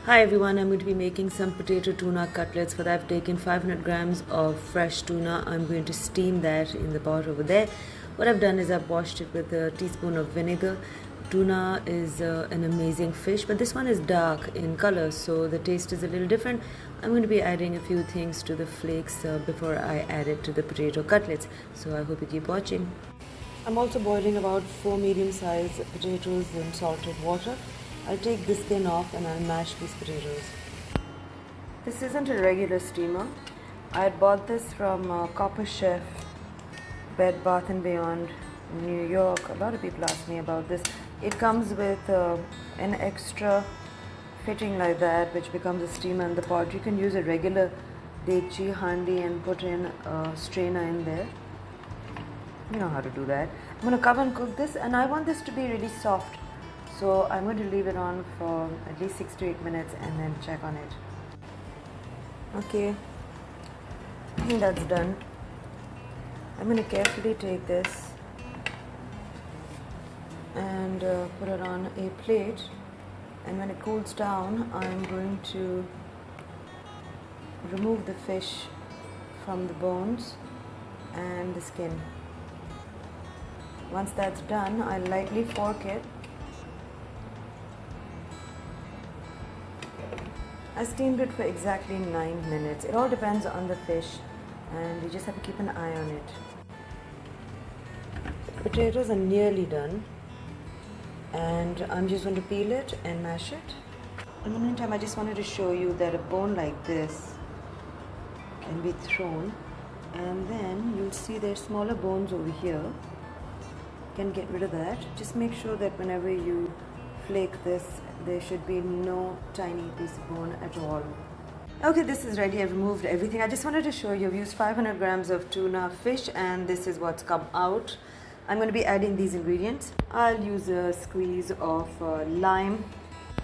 Hi everyone, I'm going to be making some potato tuna cutlets. For that I've taken 500 grams of fresh tuna. I'm going to steam that in the pot over there. What I've done is I've washed it with a teaspoon of vinegar. Tuna is an amazing fish, but this one is dark in color, so the taste is a little different. I'm going to be adding a few things to the flakes before I add it to the potato cutlets, so I hope you keep watching. I'm also boiling about 4 medium-sized potatoes in salted water. I'll take the skin off and I'll mash these potatoes. This isn't a regular steamer. I had bought this from Copper Chef, Bed Bath & Beyond, New York. A lot of people ask me about this. It comes with an extra fitting like that, which becomes a steamer in the pot. You can use a regular dekchi handi and put in a strainer in there. You know how to do that. I'm going to cover and cook this, and I want this to be really soft. So I'm going to leave it on for at least 6 to 8 minutes and then check on it. Okay, I think that's done. I'm going to carefully take this and put it on a plate, and when it cools down I'm going to remove the fish from the bones and the skin. Once that's done, I'll lightly fork it. I steamed it for exactly 9 minutes. It all depends on the fish, and you just have to keep an eye on it. The potatoes are nearly done, and I'm just going to peel it and mash it. In the meantime, I just wanted to show you that a bone like this can be thrown, and then you'll see there's smaller bones over here. You can get rid of that. Just make sure that whenever you flake this, there should be no tiny piece of bone at all. Okay, this is ready. I've removed everything. I just wanted to show you, I've used 500 grams of tuna fish, and this is what's come out. I'm going to be adding these ingredients. I'll use a squeeze of lime.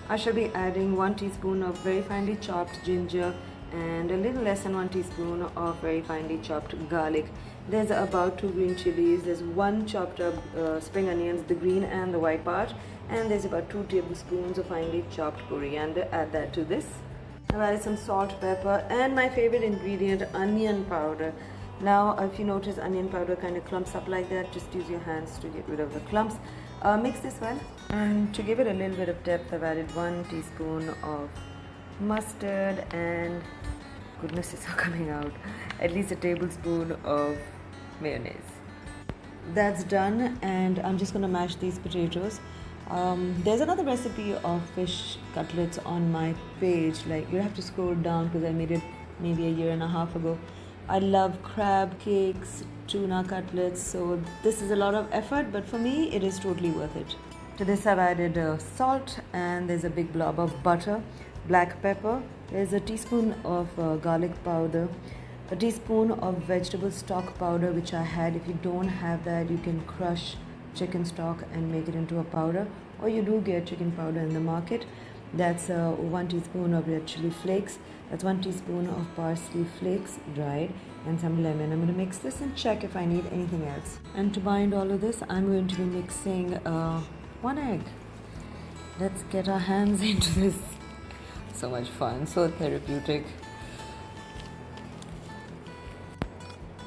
I shall be adding 1 teaspoon of very finely chopped ginger and a little less than 1 teaspoon of very finely chopped garlic. There's about 2 green chilies. There's 1 chopped up spring onions, the green and the white part. And there's about 2 tablespoons of finely chopped coriander. Add that to this. I've added some salt, pepper, and my favorite ingredient, onion powder. Now, if you notice onion powder kind of clumps up like that, just use your hands to get rid of the clumps. Mix this well. And to give it a little bit of depth, I've added 1 teaspoon of mustard and, goodness, it's not coming out, at least a tablespoon of mayonnaise. That's done, and I'm just going to mash these potatoes. There's another recipe of fish cutlets on my page. Like, you have to scroll down because I made it maybe a year and a half ago. I love crab cakes, tuna cutlets, so this is a lot of effort, but for me it is totally worth it. To this I've added salt, and there's a big blob of butter, black pepper, there's a teaspoon of garlic powder, a teaspoon of vegetable stock powder which I had. If you don't have that, you can crush chicken stock and make it into a powder, or you do get chicken powder in the market. That's 1 teaspoon of red chili flakes, that's 1 teaspoon of parsley flakes dried, and some lemon. I'm going to mix this and check if I need anything else. And to bind all of this, I'm going to be mixing 1 egg. Let's get our hands into this. So much fun, so therapeutic.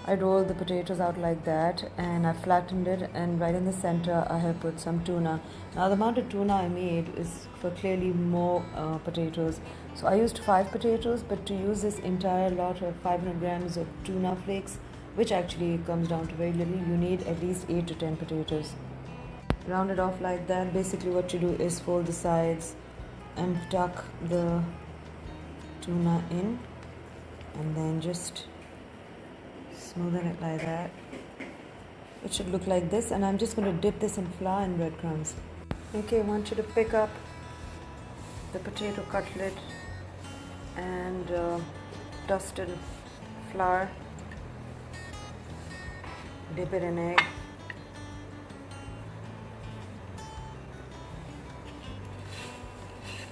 I rolled the potatoes out like that, and I flattened it, and right in the center I have put some tuna. Now the amount of tuna I made is for clearly more potatoes. So I used 5 potatoes, but to use this entire lot of 500 grams of tuna flakes, which actually comes down to very little, you need at least 8 to 10 potatoes. Round it off like that. Basically what you do is fold the sides and tuck the tuna in, and then just smoothen it like that. It should look like this, and I'm just going to dip this in flour and breadcrumbs. Okay, I want you to pick up the potato cutlet and dust in flour, dip it in egg,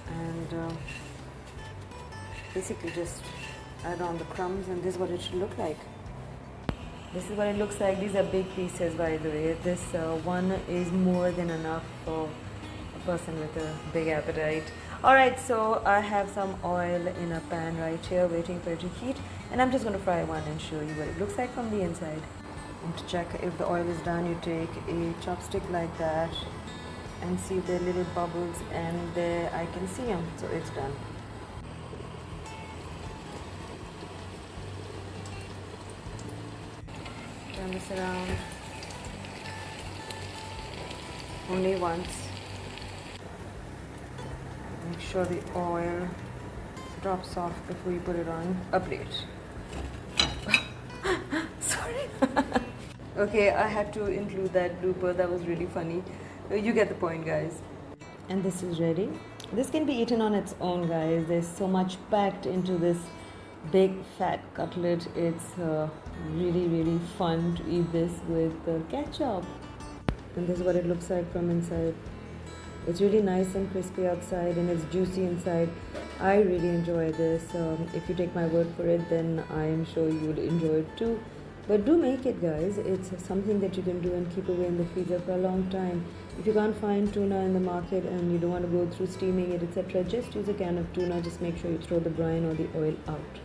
and basically just add on the crumbs, and this is what it should look like. This is what it looks like. These are big pieces, by the way. This one is more than enough for a person with a big appetite. Alright, so I have some oil in a pan right here waiting for it to heat, and I'm just going to fry one and show you what it looks like from the inside. And to check if the oil is done, you take a chopstick like that and see the little bubbles, and there I can see them, so it's done. Turn this around only once. Make sure the oil drops off before you put it on a plate. Sorry. Okay, I had to include that blooper, that was really funny. You get the point, guys. And this is ready. This can be eaten on its own, guys. There's so much packed into this big fat cutlet. It's really fun to eat this with ketchup. And this is what it looks like from inside. It's really nice and crispy outside, and it's juicy inside. I really enjoy this. If you take my word for it, then I am sure you would enjoy it too. But do make it, guys. It's something that you can do and keep away in the freezer for a long time. If you can't find tuna in the market and you don't want to go through steaming it, etc., just use a can of tuna. Just make sure you throw the brine or the oil out.